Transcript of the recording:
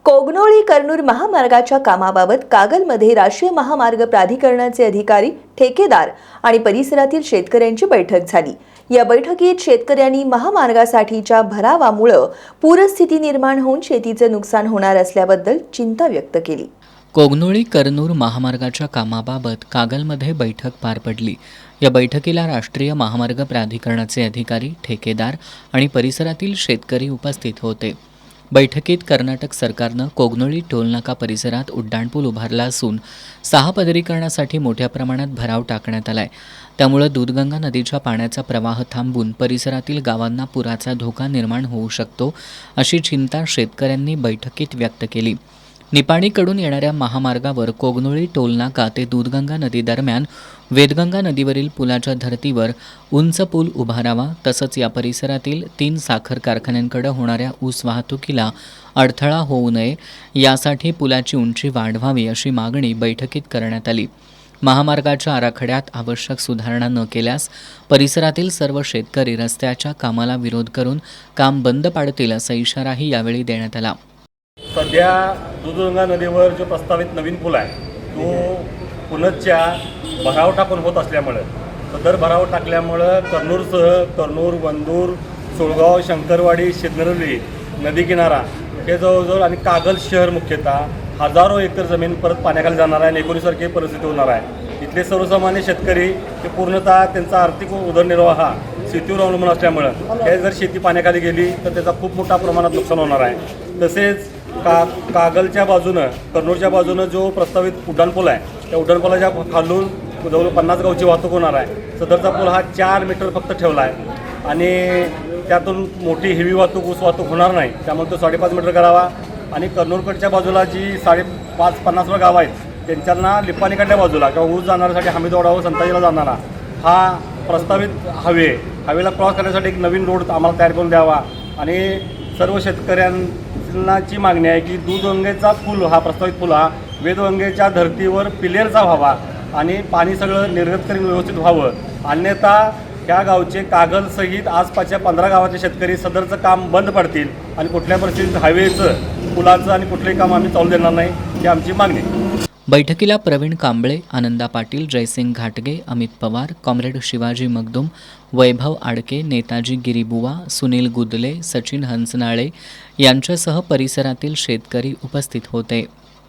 कोगनोळी कर्नूर महामार्गाच्या कामाबाबत कागलमध्ये राष्ट्रीय महामार्ग प्राधिकरणाचे अधिकारी, ठेकेदार आणि परिसरातील शेतकऱ्यांची बैठक झाली। या बैठकीत शेतकऱ्यांनी महामार्गासाठीच्या भरावामुळे पूरस्थिती निर्माण होऊन शेतीचे नुकसान होणार असल्याबद्दल चिंता व्यक्त केली। कोगनोळी कर्नूर महामार्गाच्या कामाबाबत कागलमध्ये बैठक पार पडली। या बैठकीला राष्ट्रीय महामार्ग प्राधिकरणाचे अधिकारी, ठेकेदार आणि परिसरातील शेतकरी उपस्थित होते। बैठकीत कर्नाटक सरकारनं कोगनोळी टोलनाका परिसरात उड्डाणपूल उभारला असून 6 पदरीकरणासाठी मोठ्या प्रमाणात भराव टाकण्यात आलाय। त्यामुळे दूधगंगा नदीच्या पाण्याचा प्रवाह थांबून परिसरातील गावांना पुराचा धोका निर्माण होऊ शकतो, अशी चिंता शेतकऱ्यांनी बैठकीत व्यक्त केली। निपाणीकडून येणाऱ्या महामार्गावर कोगनोळी टोलनाका ते दूधगंगा नदी दरम्यान वेदगंगा नदीवरील पुलाच्या धर्तीवर उंच पूल उभारावा, तसंच या परिसरातील 3 साखर कारखान्यांकडे होणाऱ्या ऊस वाहतुकीला अडथळा होऊ नये यासाठी पुलाची उंची वाढवावी, अशी मागणी बैठकीत करण्यात आली। महामार्गाच्या आराखड्यात आवश्यक सुधारणा न केल्यास परिसरातील सर्व शेतकरी रस्त्याच्या कामाला विरोध करून काम बंद पाडतील, असा इशाराही यावेळी देण्यात आला। सध्या दूधगंगा नदीवर जो प्रस्तावित नवीन पूल आहे तो पुनच्च्या भराव टाकून होत असल्यामुळे सदर भराव टाकल्यामुळं कर्नूर, वंदूर, सोळगाव, शंकरवाडी, शिरनोली नदी किनारा हे जवळजवळ आणि कागल शहर मुख्यतः हजारो एकर जमीन परत पाण्याखाली जाणार आहे आणि 19सारखी परिस्थिती होणार आहे। इथले सर्वसामान्य शेतकरी हे पूर्णतः त्यांचा आर्थिक उदरनिर्वाह शेतीवर अवलंबून असल्यामुळं हे जर शेती पाण्याखाली गेली तर त्याचा खूप मोठ्या प्रमाणात नुकसान होणार आहे। तसेच कागलच्या बाजूनं, कर्नूरच्या बाजूनं जो प्रस्तावित उड्डाणपूल आहे त्या उड्डाणपुलाच्या खालून जवळ 50 गावची वाहतूक होणार आहे। सदरचा पूल हा 4 मीटर फक्त ठेवला आहे आणि त्यातून मोठी हेवी वाहतूक, ऊस वाहतूक होणार नाही, त्यामुळे तो 5.5 मीटर करावा। आणि कर्नूरकडच्या बाजूला जी 50 गावं आहेत त्यांच्यांना लिपाणीकडल्या बाजूला किंवा ऊस जाण्यासाठी हमीदवाडा व संताजीला जाणारा हा प्रस्तावित हवेला क्रॉस करण्यासाठी एक नवीन रोड आम्हाला तयार करून द्यावा। आणि सर्व शेतकऱ्यांची मागणी आहे की दूधगंगेचा पूल हा प्रस्तावित पूल हा वेदगंगेच्या धर्तीवर पिलेरचा व्हावा आणि पाणी सगळं निर्गत करून व्यवस्थित व्हावं, अन्यथा ह्या गावचे कागलसहित आसपासच्या 15 गावाचे शेतकरी सदरचं काम बंद पडतील आणि कुठल्या परिस्थितीत हायवेचं, पुलाचं आणि कुठलंही काम आम्ही चालू देणार नाही, ही आमची मागणी। बैठकीला प्रवीण कांबळे, आनंदा पाटील, जयसिंग घाटगे, अमित पवार, कॉम्रेड शिवाजी मगदुम, वैभव आडके, नेताजी गिरीबुवा, सुनील गुदले, सचिन हंसनाळे यांच्यासह परिसरातील शेतकरी उपस्थित होते।